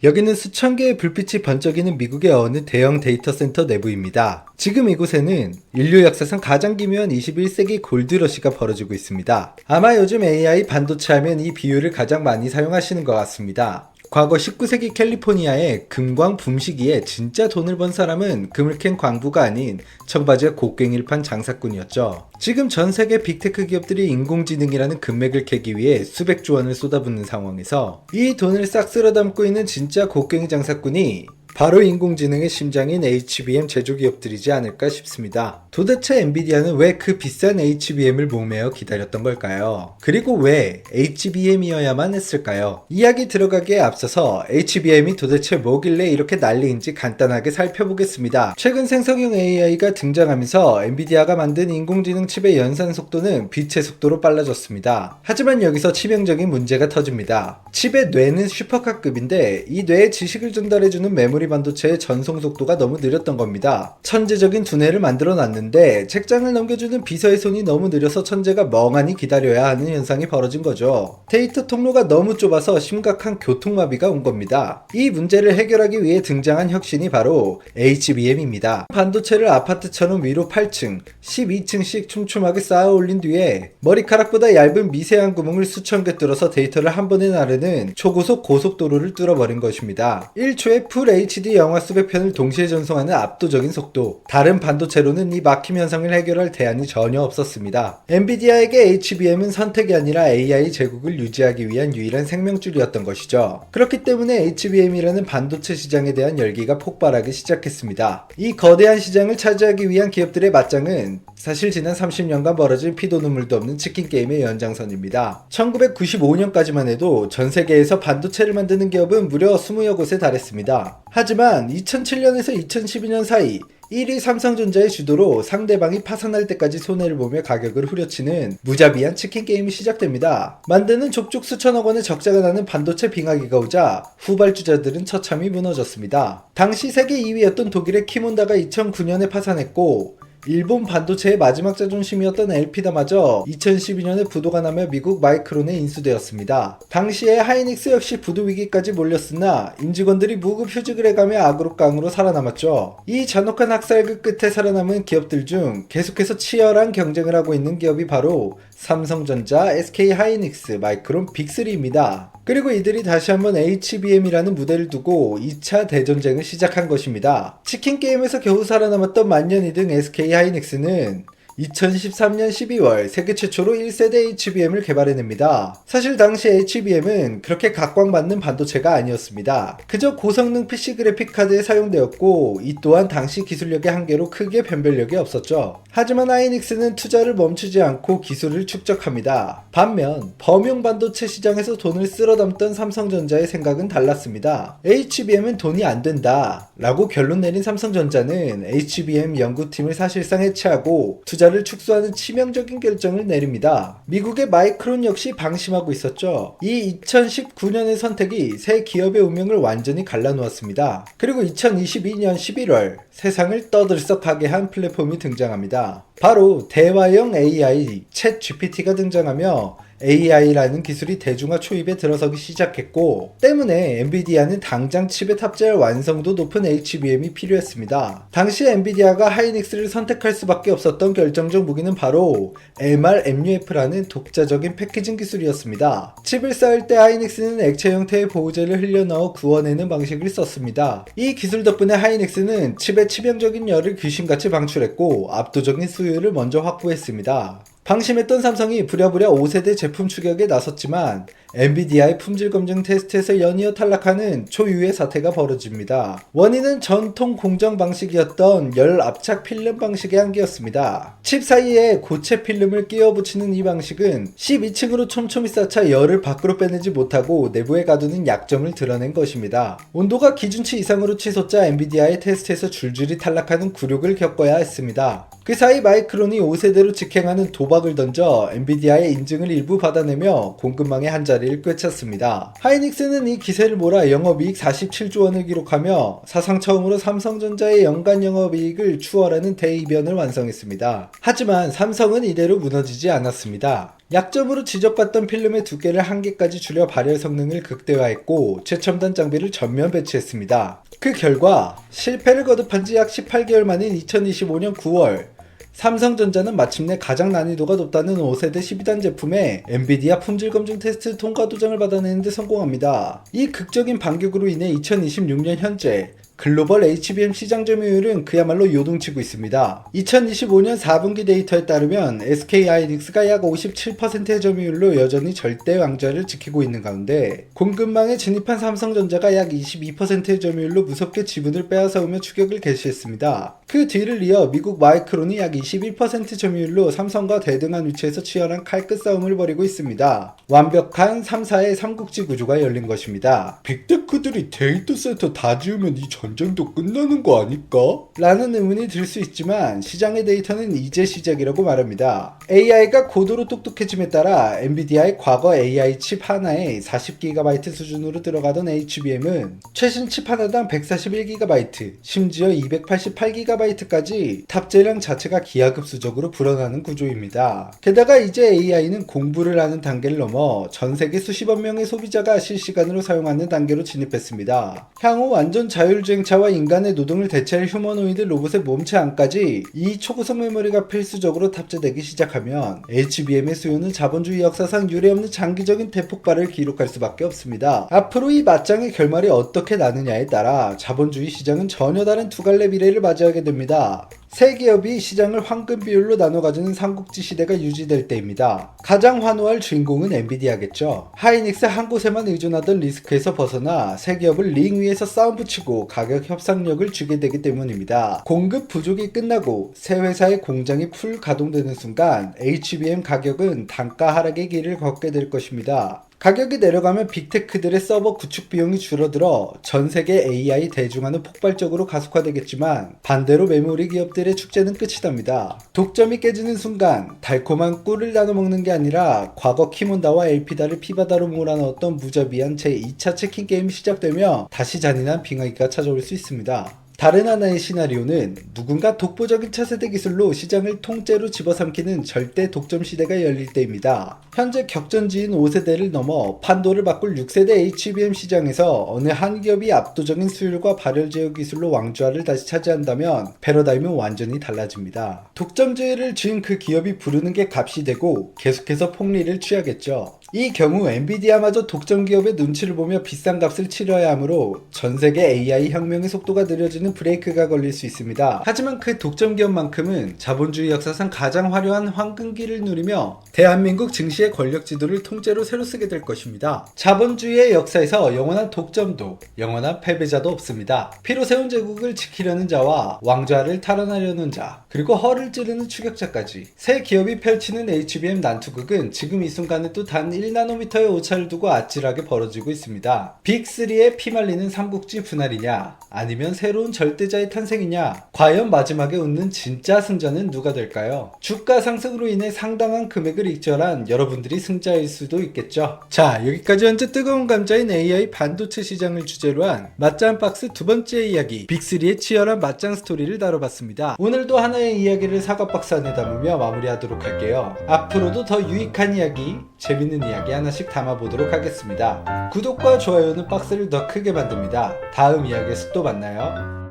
여기는 수천 개의 불빛이 번쩍이는 미국의 어느 대형 데이터 센터 내부입니다. 지금 이곳에는 인류 역사상 가장 기묘한 21세기 골드러시가 벌어지고 있습니다. 아마 요즘 AI 반도체 하면 이 비유를 가장 많이 사용하시는 것 같습니다. 과거 19세기 캘리포니아의 금광 붐 시기에 진짜 돈을 번 사람은 금을 캔 광부가 아닌 청바지에 곡괭이를 판 장사꾼이었죠. 지금 전 세계 빅테크 기업들이 인공지능이라는 금맥을 캐기 위해 수백조 원을 쏟아붓는 상황에서 이 돈을 싹 쓸어 담고 있는 진짜 곡괭이 장사꾼이 바로 인공지능의 심장인 HBM 제조기업들이지 않을까 싶습니다. 도대체 엔비디아는 왜 그 비싼 HBM을 목매어 기다렸던 걸까요? 그리고 왜 HBM이어야만 했을까요? 이야기 들어가기에 앞서서 HBM이 도대체 뭐길래 이렇게 난리인지 간단하게 살펴보겠습니다. 최근 생성형 AI가 등장하면서 엔비디아가 만든 인공지능 칩의 연산 속도는 빛의 속도로 빨라졌습니다. 하지만 여기서 치명적인 문제가 터집니다. 칩의 뇌는 슈퍼카급인데 이 뇌에 지식을 전달해주는 메모리 반도체의 전송 속도가 너무 느렸던 겁니다. 천재적인 두뇌를 만들어 놨는데 책장을 넘겨주는 비서의 손이 너무 느려서 천재가 멍하니 기다려야 하는 현상이 벌어진 거죠. 데이터 통로가 너무 좁아서 심각한 교통마비가 온 겁니다. 이 문제를 해결하기 위해 등장한 혁신이 바로 HBM입니다. 반도체를 아파트처럼 위로 8층, 12층씩 촘촘하게 쌓아 올린 뒤에 머리카락보다 얇은 미세한 구멍을 수천 개 뚫어서 데이터를 한 번에 나르는 초고속 고속도로를 뚫어버린 것입니다. 1초에 풀 HD 영화 수백 편을 동시에 전송하는 압도적인 속도. 다른 반도체로는 이 막힘 현상을 해결할 대안이 전혀 없었습니다. 엔비디아에게 HBM은 선택이 아니라 AI 제국을 유지하기 위한 유일한 생명줄이었던 것이죠. 그렇기 때문에 HBM이라는 반도체 시장에 대한 열기가 폭발하기 시작했습니다. 이 거대한 시장을 차지하기 위한 기업들의 맞짱은 사실 지난 30년간 벌어진 피도 눈물도 없는 치킨 게임의 연장선입니다. 1995년까지만 해도 전 세계에서 반도체를 만드는 기업은 무려 20여 곳에 달했습니다. 하지만 2007년에서 2012년 사이 1위 삼성전자의 주도로 상대방이 파산할 때까지 손해를 보며 가격을 후려치는 무자비한 치킨 게임이 시작됩니다. 만드는 족족 수천억 원의 적자가 나는 반도체 빙하기가 오자 후발주자들은 처참히 무너졌습니다. 당시 세계 2위였던 독일의 키몬다가 2009년에 파산했고 일본 반도체의 마지막 자존심이었던 엘피다마저 2012년에 부도가 나며 미국 마이크론에 인수되었습니다. 당시에 하이닉스 역시 부도 위기까지 몰렸으나 임직원들이 무급 휴직을 해가며 악으로깡으로 살아남았죠. 이 잔혹한 학살극 끝에 살아남은 기업들 중 계속해서 치열한 경쟁을 하고 있는 기업이 바로 삼성전자, SK하이닉스, 마이크론 빅3입니다. 그리고 이들이 다시 한번 HBM이라는 무대를 두고 2차 대전쟁을 시작한 것입니다. 치킨 게임에서 겨우 살아남았던 만년이 등 SK하이닉스는 2013년 12월 세계 최초로 1세대 HBM을 개발해냅니다. 사실 당시 HBM은 그렇게 각광받는 반도체가 아니었습니다. 그저 고성능 PC 그래픽 카드에 사용되었고 이 또한 당시 기술력의 한계로 크게 변별력이 없었죠. 하지만 하이닉스는 투자를 멈추지 않고 기술을 축적합니다. 반면 범용 반도체 시장에서 돈을 쓸어 담던 삼성전자의 생각은 달랐습니다. HBM은 돈이 안 된다 라고 결론 내린 삼성전자는 HBM 연구팀을 사실상 해체하고 투자를 축소하는 치명적인 결정을 내립니다. 미국의 마이크론 역시 방심하고 있었죠. 이 2019년의 선택이 새 기업의 운명을 완전히 갈라놓았습니다. 그리고 2022년 11월 세상을 떠들썩하게 한 플랫폼이 등장합니다. 바로 대화형 AI 챗 GPT가 등장하며 AI라는 기술이 대중화 초입에 들어서기 시작했고 때문에 엔비디아는 당장 칩에 탑재할 완성도 높은 HBM이 필요했습니다. 당시 엔비디아가 하이닉스를 선택할 수밖에 없었던 결정적 무기는 바로 MRMUF라는 독자적인 패키징 기술이었습니다. 칩을 쌓을 때 하이닉스는 액체 형태의 보호제를 흘려넣어 구워내는 방식을 썼습니다. 이 기술 덕분에 하이닉스는 칩의 치명적인 열을 귀신같이 방출했고 압도적인 수율을 먼저 확보했습니다. 방심했던 삼성이 부랴부랴 5세대 제품 추격에 나섰지만 엔비디아의 품질 검증 테스트에서 연이어 탈락하는 초유의 사태가 벌어집니다. 원인은 전통 공정 방식이었던 열 압착 필름 방식의 한계였습니다. 칩 사이에 고체 필름을 끼워 붙이는 이 방식은 12층으로 촘촘히 쌓자 열을 밖으로 빼내지 못하고 내부에 가두는 약점을 드러낸 것입니다. 온도가 기준치 이상으로 치솟자 엔비디아의 테스트에서 줄줄이 탈락하는 굴욕을 겪어야 했습니다. 그 사이 마이크론이 5세대로 직행하는 도박을 던져 엔비디아의 인증을 일부 받아내며 공급망의 한자를 자리를 꿰찼습니다. 하이닉스는 이 기세를 몰아 영업이익 47조 원을 기록하며 사상 처음으로 삼성전자의 연간 영업이익을 추월하는 대이변을 완성했습니다. 하지만 삼성은 이대로 무너지지 않았습니다. 약점으로 지적받던 필름의 두께를 1개까지 줄여 발열 성능을 극대화했고 최첨단 장비를 전면 배치했습니다. 그 결과 실패를 거듭한 지 약 18개월 만인 2025년 9월 삼성전자는 마침내 가장 난이도가 높다는 5세대 12단 제품에 엔비디아 품질 검증 테스트 통과 도장을 받아내는 데 성공합니다. 이 극적인 반격으로 인해 2026년 현재 글로벌 HBM 시장 점유율은 그야말로 요동치고 있습니다. 2025년 4분기 데이터에 따르면 SK하이닉스가 약 57%의 점유율로 여전히 절대 왕좌를 지키고 있는 가운데 공급망에 진입한 삼성전자가 약 22%의 점유율로 무섭게 지분을 빼앗아오며 추격을 개시했습니다. 그 뒤를 이어 미국 마이크론이 약 21% 점유율로 삼성과 대등한 위치에서 치열한 칼끝 싸움을 벌이고 있습니다. 완벽한 3사의 삼국지 구조가 열린 것입니다. 빅테크들이 데이터 센터 다 지으면 이 전쟁도 끝나는 거 아닐까? 라는 의문이 들 수 있지만 시장의 데이터는 이제 시작이라고 말합니다. AI가 고도로 똑똑해짐에 따라 엔비디아의 과거 AI 칩 하나에 40GB 수준으로 들어가던 HBM은 최신 칩 하나당 141GB, 심지어 288GB까지 탑재량 자체가 기하급수적으로 불어나는 구조입니다. 게다가 이제 AI는 공부를 하는 단계를 넘어 전 세계 수십억 명의 소비자가 실시간으로 사용하는 단계로 진입했습니다. 향후 완전 자율주행차와 인간의 노동을 대체할 휴머노이드 로봇의 몸체 안까지 이 초고속 메모리가 필수적으로 탑재되기 시작하면 HBM의 수요는 자본주의 역사상 유례없는 장기적인 대폭발을 기록할 수밖에 없습니다. 앞으로 이 맞짱의 결말이 어떻게 나느냐에 따라 자본주의 시장은 전혀 다른 두 갈래 미래를 맞이하게 됩니다. 세 기업이 시장을 황금 비율로 나눠 가지는 삼국지 시대가 유지될 때입니다. 가장 환호할 주인공은 엔비디아겠죠. 하이닉스 한 곳에만 의존하던 리스크에서 벗어나 세 기업을 링 위에서 싸움 붙이고 가격 협상력을 주게 되기 때문입니다. 공급 부족이 끝나고 세 회사의 공장이 풀 가동되는 순간 HBM 가격은 단가 하락의 길을 걷게 될 것입니다. 가격이 내려가면 빅테크들의 서버 구축 비용이 줄어들어 전 세계 AI 대중화는 폭발적으로 가속화되겠지만 반대로 메모리 기업들의 축제는 끝이 납니다. 독점이 깨지는 순간 달콤한 꿀을 나눠 먹는 게 아니라 과거 키몬다와 엘피다를 피바다로 몰아넣었던 무자비한 제2차 치킨 게임이 시작되며 다시 잔인한 빙하기가 찾아올 수 있습니다. 다른 하나의 시나리오는 누군가 독보적인 차세대 기술로 시장을 통째로 집어삼키는 절대 독점 시대가 열릴 때입니다. 현재 격전지인 5세대를 넘어 판도를 바꿀 6세대 HBM 시장에서 어느 한 기업이 압도적인 수율과 발열 제어 기술로 왕좌를 다시 차지한다면 패러다임은 완전히 달라집니다. 독점제를 쥔 그 기업이 부르는 게 값이 되고 계속해서 폭리를 취하겠죠. 이 경우 엔비디아마저 독점 기업의 눈치를 보며 비싼 값을 치러야 하므로 전 세계 AI 혁명의 속도가 느려지는 브레이크가 걸릴 수 있습니다. 하지만 그 독점 기업만큼은 자본주의 역사상 가장 화려한 황금기를 누리며 대한민국 증시의 권력 지도를 통째로 새로 쓰게 될 것입니다. 자본주의의 역사에서 영원한 독점도 영원한 패배자도 없습니다. 피로 세운 제국을 지키려는 자와 왕좌를 탈환하려는 자, 그리고 허를 찌르는 추격자까지 새 기업이 펼치는 HBM 난투극은 지금 이 순간에 또 단 1나노미터의 오차를 두고 아찔하게 벌어지고 있습니다. 빅3의 피말리는 삼국지 분할이냐, 아니면 새로운 절대자의 탄생이냐, 과연 마지막에 웃는 진짜 승자는 누가 될까요? 주가 상승으로 인해 상당한 금액을 익절한 여러분들이 승자일 수도 있겠죠. 자, 여기까지 현재 뜨거운 감자인 AI 반도체 시장을 주제로 한 맞짱 박스 두 번째 이야기, 빅3의 치열한 맞짱 스토리를 다뤄봤습니다. 오늘도 하나의 이야기를 사과박스 안에 담으며 마무리하도록 할게요. 앞으로도 더 유익한 이야기, 재밌는 이야기 하나씩 담아보도록 하겠습니다. 구독과 좋아요는 박스를 더 크게 만듭니다. 다음 이야기에서 또 만나요.